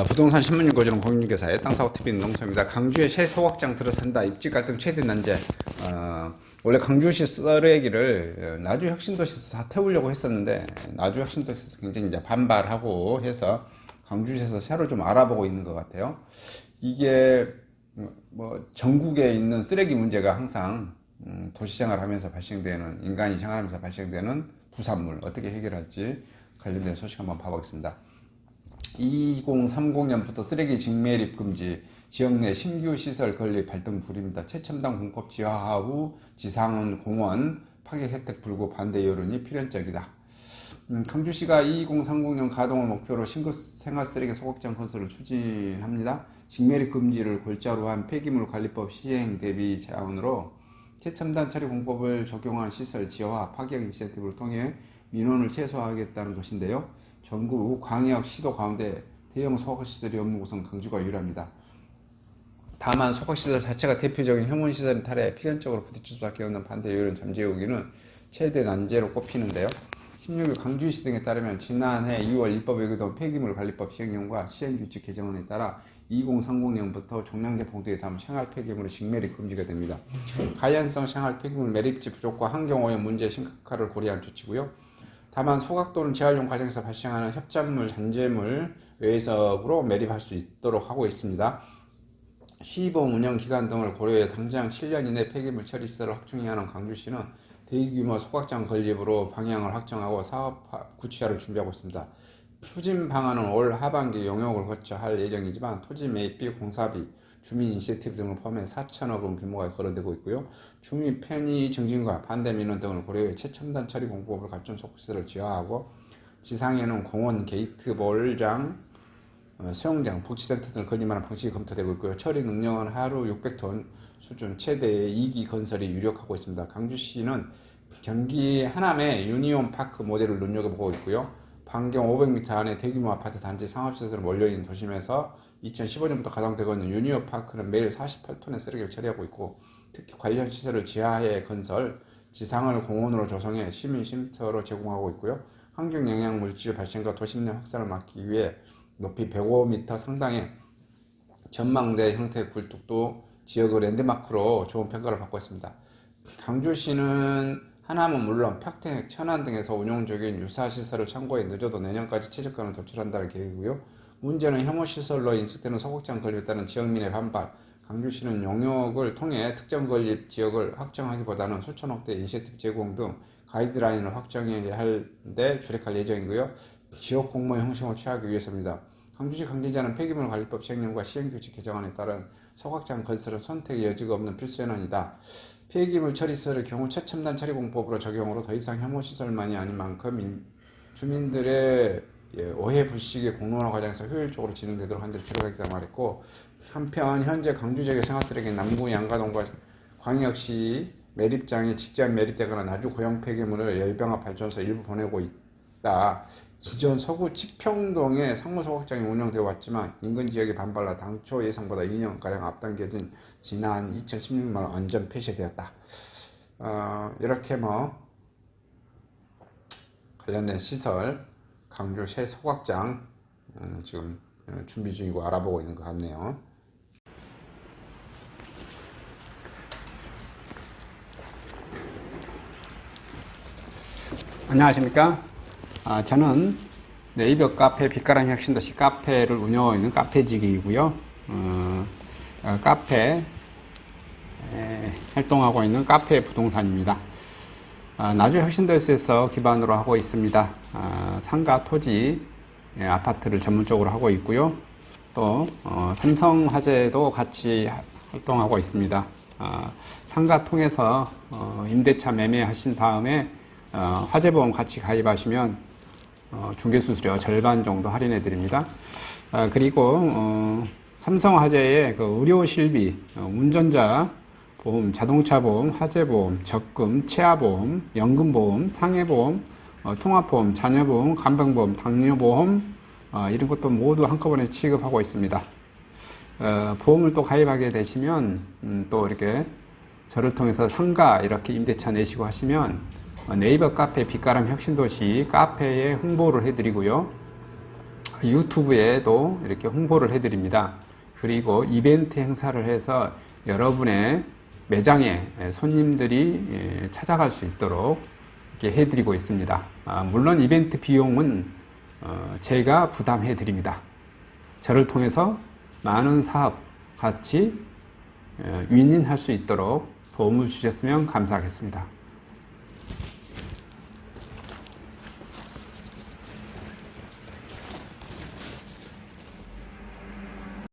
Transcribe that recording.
부동산 신문일 고지는 공인중개사의 땅사고TV 농소입니다. 광주에 새 소각장 들어선다. 입지 갈등 최대 난제. 원래 광주시 쓰레기를 나주혁신도시에서 다 태우려고 했었는데 나주혁신도시에서 굉장히 이제 반발하고 해서 광주시에서 새로 좀 알아보고 있는 것 같아요. 이게 뭐 전국에 있는 쓰레기 문제가 항상 도시생활하면서 발생되는, 인간이 생활하면서 발생되는 부산물 어떻게 해결할지 관련된 소식 한번 봐보겠습니다. 2030년부터 쓰레기 직매립 금지, 지역 내 신규 시설 건립 발등 불입니다. 최첨단 공법 지하화 후 지상은 공원 파괴 혜택 불구 반대 여론이 필연적이다. 광주시가 2030년 가동을 목표로 신규 생활쓰레기 소각장 건설을 추진합니다. 직매립 금지를 골자로 한 폐기물 관리법 시행 대비 차원으로 최첨단 처리 공법을 적용한 시설 지하화 파괴 인센티브를 통해 민원을 최소화하겠다는 것인데요. 전국 광역 시도 가운데 대형 소각시설이 없는 곳은 광주가 유일합니다. 다만 소각시설 자체가 대표적인 혐오시설인 탓에 필연적으로 부딪힐 수밖에 없는 반대 여론 잠재우기는 최대 난제로 꼽히는데요. 16일 광주시 등에 따르면 지난해 2월 입법에 의거된 폐기물 관리법 시행령과 시행규칙 개정안에 따라 2030년부터 종량제 봉투에 담은 생활 폐기물의 직매립 금지가 됩니다. 가연성 생활 폐기물 매립지 부족과 환경오염 문제 심각화를 고려한 조치고요. 다만 소각 또는 재활용 과정에서 발생하는 협작물, 잔재물 외석으로 매립할 수 있도록 하고 있습니다. 시범 운영 기간 등을 고려해 당장 7년 이내 폐기물 처리 시설을 확충해야 하는 광주시는 대규모 소각장 건립으로 방향을 확정하고 사업 구체화를 준비하고 있습니다. 추진 방안은 올 하반기 용역을 거쳐 할 예정이지만 토지 매입비, 공사비, 주민 인센티브 등을 포함해 4천억 원 규모가 거론되고 있고요. 주민 편의 증진과 반대 민원 등을 고려해 최첨단 처리 공법을 갖춘 소각시설을 지하하고 지상에는 공원, 게이트, 몰장, 수영장, 복지센터 등을 건립하는 방식이 검토되고 있고요. 처리 능력은 하루 600톤 수준 최대의 2기 건설이 유력하고 있습니다. 광주시는 경기 하남의 유니온 파크 모델을 눈여겨보고 있고요. 반경 500m 안에 대규모 아파트 단지 상업시설을 몰려있는 도심에서 2015년부터 가동되고 있는 유니온 파크는 매일 48톤의 쓰레기를 처리하고 있고 특히 관련 시설을 지하에 건설, 지상을 공원으로 조성해 시민 쉼터로 제공하고 있고요. 환경 영향 물질 발생과 도심 내 확산을 막기 위해 높이 105m 상당의 전망대 형태의 굴뚝도 지역의 랜드마크로 좋은 평가를 받고 있습니다. 광주시는 하남은 물론 평택, 천안 등에서 운영 중인 유사 시설을 참고해 늦어도 내년까지 최저가를 도출한다는 계획이고요. 문제는 혐오시설로 인식되는 소각장 건립에 따른 지역민의 반발. 광주시는 용역을 통해 특정 건립 지역을 확정하기보다는 수천억대 인센티브 제공 등 가이드라인을 확정해야 하는데 주력할 예정이고요. 지역 공모 형식을 취하기 위해서입니다. 광주시 관계자는 폐기물 관리법 시행령과 시행규칙 개정안에 따른 소각장 건설은 선택의 여지가 없는 필수 현안이다. 폐기물 처리시설의 경우 최첨단 처리공법으로 적용으로 더 이상 혐오시설만이 아닌 만큼 주민들의 오해 불식의 공론화 과정에서 효율적으로 진행되도록 하는 데 주력하겠다고 말했고, 한편 현재 광주 지역의 생활쓰레기는 남구 양가동과 광역시 매립장에 직접 매립되거나 나주 고형 폐기물을 열병합 발전소 일부 보내고 있다. 기존 서구 치평동에 상무소각장이 운영되어 왔지만 인근 지역의 반발로 당초 예상보다 2년가량 앞당겨진 지난 2016년 완전 폐쇄되었다. 이렇게 관련된 시설, 광주 새 소각장 지금 준비 중이고 알아보고 있는 것 같네요. 안녕하십니까? 저는 네이버 카페 빛가람 혁신도시 카페를 운영하고 있는 카페직이고요. 카페 활동하고 있는 카페 부동산입니다. 나주 혁신도시에서 기반으로 하고 있습니다. 상가 토지 아파트를 전문적으로 하고 있고요. 또 삼성화재도 같이 활동하고 있습니다. 상가 통해서 임대차 매매하신 다음에 화재보험 같이 가입하시면 중개수수료 절반 정도 할인해 드립니다. 그리고 삼성화재의 그 의료실비, 운전자 보험, 자동차 보험, 화재보험, 적금, 치아보험, 연금보험, 상해보험, 통합보험, 자녀보험, 간병보험, 당뇨보험 이런 것도 모두 한꺼번에 취급하고 있습니다. 보험을 또 가입하게 되시면 또 이렇게 저를 통해서 상가 이렇게 임대차 내시고 하시면 네이버 카페 빛가람 혁신도시 카페에 홍보를 해드리고요. 유튜브에도 이렇게 홍보를 해드립니다. 그리고 이벤트 행사를 해서 여러분의 매장에 손님들이 찾아갈 수 있도록 이렇게 해드리고 있습니다. 물론 이벤트 비용은 제가 부담해 드립니다. 저를 통해서 많은 사업 같이 윈윈할 수 있도록 도움을 주셨으면 감사하겠습니다.